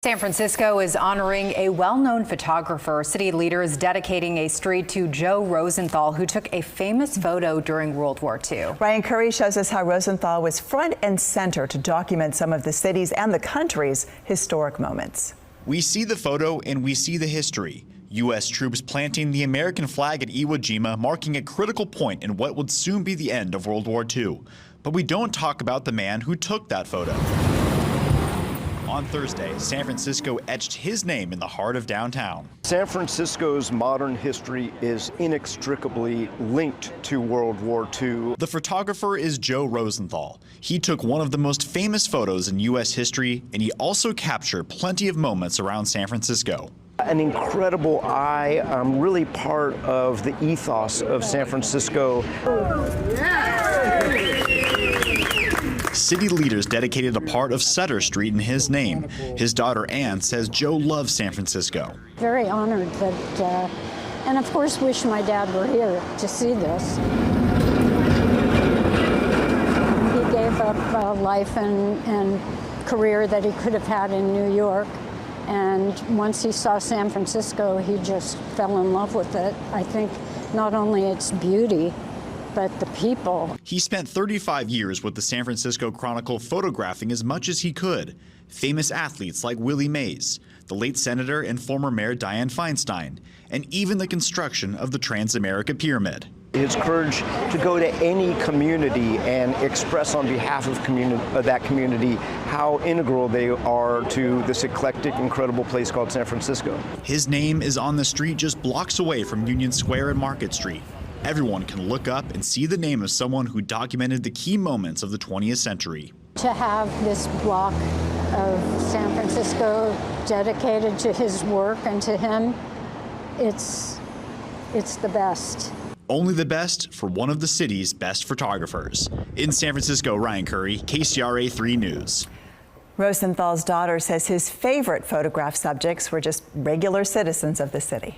San Francisco is honoring a well-known photographer. City leaders dedicating a street to Joe Rosenthal, who took a famous photo during World War II. Ryan Curry shows us how Rosenthal was front and center to document some of the city's and the country's historic moments. We see the photo and we see the history. U.S. troops planting the American flag at Iwo Jima, marking a critical point in what would soon be the end of World War II. But we don't talk about the man who took that photo. On Thursday, San Francisco etched his name in the heart of downtown. San Francisco's modern history is inextricably linked to World War II. The photographer is Joe Rosenthal. He took one of the most famous photos in U.S. history, and he also captured plenty of moments around San Francisco. An incredible eye, really part of the ethos of San Francisco. City leaders dedicated a part of Sutter Street in his name. His daughter Ann says Joe loves San Francisco. Very honored that, and of course wish my dad were here to see this. He gave up a life and career that he could have had in New York. And once he saw San Francisco, he just fell in love with it. I think not only its beauty, but the people. He spent 35 years with the San Francisco Chronicle photographing as much as he could. Famous athletes like Willie Mays, the late Senator and former Mayor Dianne Feinstein, and even the construction of the Transamerica Pyramid. His courage to go to any community and express on behalf of that community how integral they are to this eclectic, incredible place called San Francisco. His name is on the street just blocks away from Union Square and Market Street. Everyone can look up and see the name of someone who documented the key moments of the 20th century. To have this block of San Francisco dedicated to his work and to him, it's the best. Only the best for one of the city's best photographers. In San Francisco, Ryan Curry, KCRA 3 News. Rosenthal's daughter says his favorite photograph subjects were just regular citizens of the city.